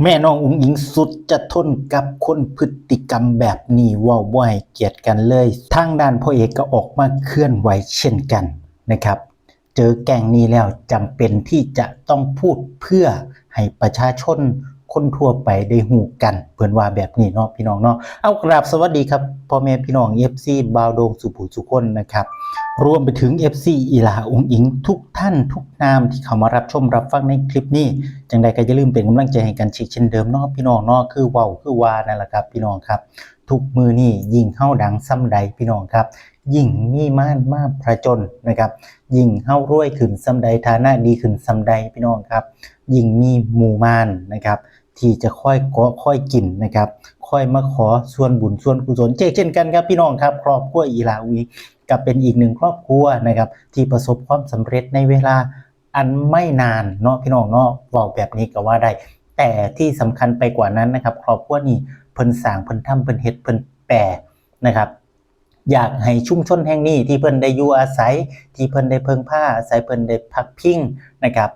แม่น้องอุ๋งอิงสุดจะทนกับคนพฤติกรรมแบบนี้ว่าบ่ให้เกียรติกันเลยทางด้านพ่อเอกก็ออกมาเคลื่อนไหวเช่นกันนะครับเจอแก๊งนี้แล้วจำเป็นที่จะต้องพูดเพื่อให้ประชาชนคนทั่วไปได้หูกันเพิ่นว่าแบบนี้เนาะพี่น้องเนาะเอากราบสวัสดีครับพ่อแม่พี่น้อง FC บาวโดงสุภูสุคนนะครับรวมไปถึง FC อีหลาอุ๋งอิงทุกท่านทุกนามที่เข้ามารับชมรับฟังในคลิปนี้จังใดก็อย่าลืมเป็นกำลังใจให้กันเช่นเดิมเนาะพี่น้องเนาะคือเว้าคือว่านั่นแหละครับพี่น้องครับทุกมือนี่ยิ่งเฮาดังซ้ำใดพี่น้องครับยิ่งมีม่านมาผจญนะครับยิ่งเฮารวยขึ้นซ้ำใดฐานะดีขึ้นซ้ำใดพี่น้องครับยิ่งมีหมู่ม่านนะครับที่จะค่อยเกาะค่อยกินนะครับค่อยมาขอส่วนบุญส่วนกุศลเช่นกันครับพี่น้องครับครอบครัวอีหลาอุ๋งอิงกับเป็นอีกหนึ่งครอบครัวนะครับที่ประสบความสำเร็จในเวลาอันไม่นานเนาะพี่น้องเนาะบอกแบบนี้ก็ว่าได้แต่ที่สำคัญไปกว่านั้นนะครับครอบครัวนี้เพิ่นสร้างเพิ่นทำเพิ่นเฮ็ดเพิ่นแปรนะครับอยากให้ชุมชนแห่งนี้ที่เพิ่นได้อยู่อาศัยที่เพิ่นได้เพิ่งผ้าอาศัยเพิ่นได้พักพิงนะครับ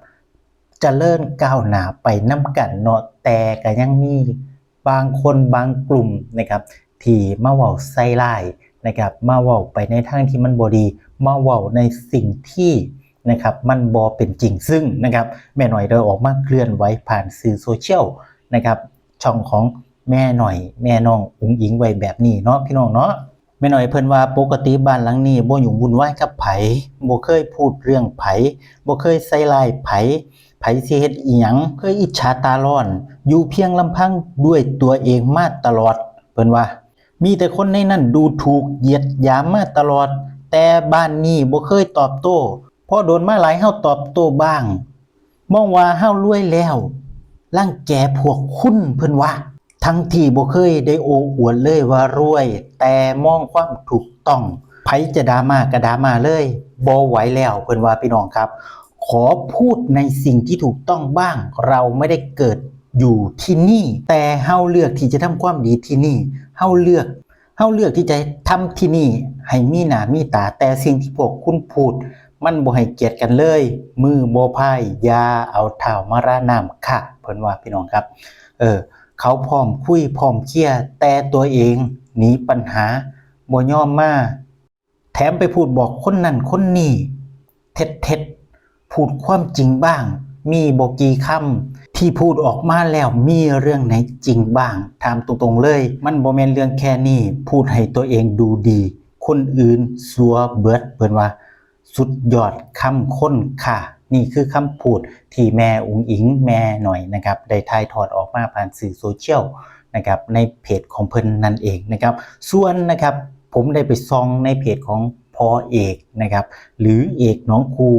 เจริญก้าวหน้าไปนํกันเนาะแต่ก็ยังมีบางคนบางกลุ่มนะครับที่มาเว้าใส่ร้ายนะครับมาเว้าไปในทางที่มันบ่ดีมาเว้าในสิ่งที่นะครับมันบ่เป็นจริงซึ่งนะครับแม่หน่อยได้ออกมาเคลื่อนไหวผ่านสื่อโซเชียลนะครับช่องของแม่หน่อยแม่น้องอุ๋งอิงไว้แบบนี้เนาะพี่น้องเนาะแม่หน่อยเพิ่นว่าปกติบ้านหลังนี้บ่ยุ่งวุ่นวายกับไผบ่เคยพูดเรื่องไผบ่เคยใส่ร้ายไผสิเฮ็ดอีหยังเคยอิจฉาตาร้อนอยู่เพียงลำพังด้วยตัวเองมาตลอดเพิ่นว่ามีแต่คนในนั้นดูถูกเหยียดหยามมาตลอดแต่บ้านนี้บ่เคยตอบโต้พอโดนมาหลายเฮาตอบโต้บ้างมองว่าเฮารวยแล้วรังแกพวกคุณเพิ่นว่าทั้งที่บ่เคยได้โอ้อวดเลยว่ารวยแต่มองความถูกต้องไผจะดราม่าก็ดราม่าเลยบ่ไหวแล้วเพิ่นว่าพี่น้องครับขอพูดในสิ่งที่ถูกต้องบ้างเราไม่ได้เกิดอยู่ที่นี่แต่เฮาเลือกที่จะทำความดีที่นี่เฮาเลือกที่จะทำที่นี่ให้มีหน้ามีตาแต่สิ่งที่พวกคุณพูดมันบ่ให้เกียรติกันเลยมือบ่พายอย่าเอาเท้ามาราน้ำค่ะเพิ่นว่าพี่น้องครับเขาพร้อมคุยพร้อมเคลียร์แต่ตัวเองหนีปัญหาบ่ยอมมาแถมไปพูดบอกคนนั้นคนนี้เท็จพูดความจริงบ้างมีบ่กี่คำที่พูดออกมาแล้วมีเรื่องไหนจริงบ้างถามตรงๆเลยมันบ่แม่นเรื่องแค่นี้พูดให้ตัวเองดูดีคนอื่นสัวเบิดเพิ่นว่าสุดยอดคำค้นค่ะนี่คือคำพูดที่แม่อุ๋งอิงแม่หน่อยนะครับได้ถ่ายทอดออกมาผ่านสื่อโซเชียลนะครับในเพจของเพิ่นนั่นเองนะครับส่วนนะครับผมได้ไปซองในเพจของพ่อเอกนะครับหรือเอกน้องครู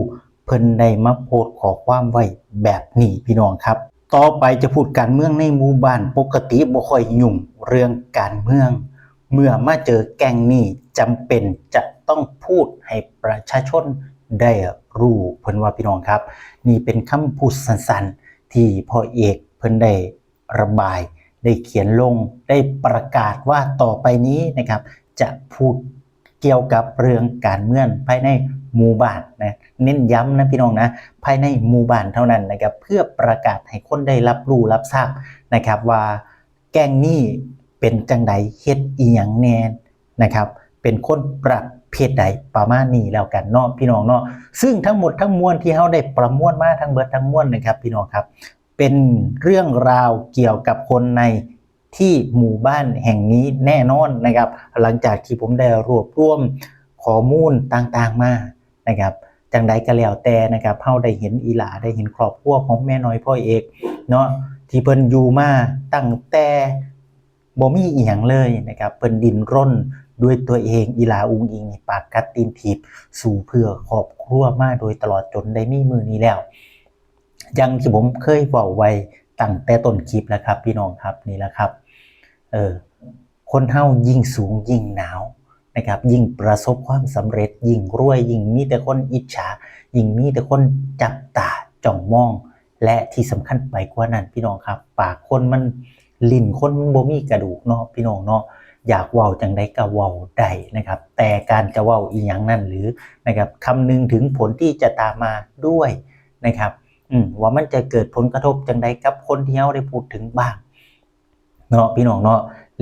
เพิ่นได้มาโพสต์ขอความไว้แบบนี้พี่น้องครับต่อไปจะพูดการเมืองในหมู่บ้านปกติบ่ค่อยยุ่งเรื่องการเมืองเมื่อมาเจอแก๊งนี้จำเป็นจะต้องพูดให้ประชาชนได้รู้เพิ่นว่าพี่น้องครับนี่เป็นคำพูดสั้นๆที่พ่อเอกเพิ่นได้ระบายได้เขียนลงได้ประกาศว่าต่อไปนี้นะครับจะพูดเกี่ยวกับเรื่องการเมืองภายในหมู่บ้านนะเน้นย้ำนะพี่น้องนะภายในหมู่บ้านเท่านั้นนะครับเพื่อประกาศให้คนได้รับรู้รับทราบนะครับว่าแก๊งนี้เป็นจังใดเฮ็ดอีหยังแน่นะครับเป็นคนประเภทใดประมาณนี้แล้วกันเนาะพี่น้องเนาะซึ่งทั้งหมดทั้งมวลที่เฮาได้ประมวลมาทั้งเบิดทั้งมวลนะครับพี่น้องครับเป็นเรื่องราวเกี่ยวกับคนในที่หมู่บ้านแห่งนี้แน่นอนนะครับหลังจากที่ผมได้รวบรวมข้อมูลต่างๆมานะครับจังใดก็แล้วแต่นะครับเฮาได้เห็นอีหลาได้เห็นครอบครัวของแม่น้อยพ่อเอกเนาะที่เพิ่นอยู่มาตั้งแต่บ่มีอีหยังเลยนะครับเพิ่นดิ้นรนด้วยตัวเองอีหลาอุ๋งอิงปากกัดตีนถีบสู่เพื่อครอบครัวมาโดยตลอดจนได้มีมือนี้แล้วอย่างที่ผมเคยบอกไว้ตั้งแต่ต้นคลิปแล้วครับพี่น้องครับนี่แหละครับคนเฮายิ่งสูงยิ่งหนาวนะครับยิ่งประสบความสำเร็จยิ่งรวยยิ่งมีแต่คนอิจฉายิ่งมีแต่คนจับตาจ้องมองและที่สำคัญไปกว่านั้นพี่น้องครับปากคนมันลิ้นคนมันบ่มีกระดูกเนาะพี่น้องเนาะอยากเว้าจังได๋ก็เว้าได้นะครับแต่การจะเว้าอีหยังนั่นหรือนะครับคำนึงถึงผลที่จะตามมาด้วยนะครับ ว่ามันจะเกิดผลกระทบจังใดกับคนที่เราได้พูดถึงบ้างเนาะพี่น้องเนาะ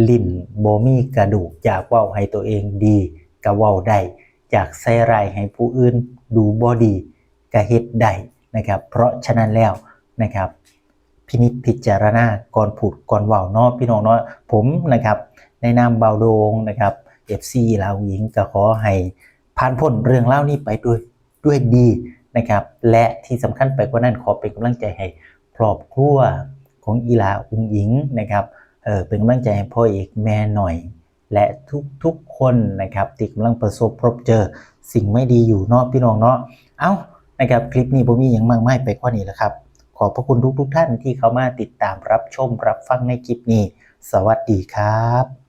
ลิ้นบ่มีกระดูกอยากเว้าให้ตัวเองดีก็เว้าได้อยากใส่ร้ายให้ผู้อื่นดูบ่ดีก็เฮ็ดได้นะครับเพราะฉะนั้นแล้วนะครับพินิจพิจารณาก่อนพูดก่อนเว้าเนาะพี่น้องเนาะผมนะครับในนามเบาโดงนะครับ FC ลาวหญิงก็ขอให้ผ่านพ้นเรื่องเล่านี้ไปด้วยดีนะครับและที่สำคัญไปกว่านั้นขอเป็นกำลังใจให้ครอบครัวของอีหลาอุ๋งอิงนะครับเป็นกำลังใจให้พ่อเอกแม่หน่อยและทุกคนนะครับที่กำลังประสบพบเจอสิ่งไม่ดีอยู่เนาะพี่น้องเนาะนะครับคลิปนี้ผมมีอย่างมากมายไปกว่านี้แล้วครับขอบพระคุณทุกท่านที่เข้ามาติดตามรับชมรับฟังในคลิปนี้สวัสดีครับ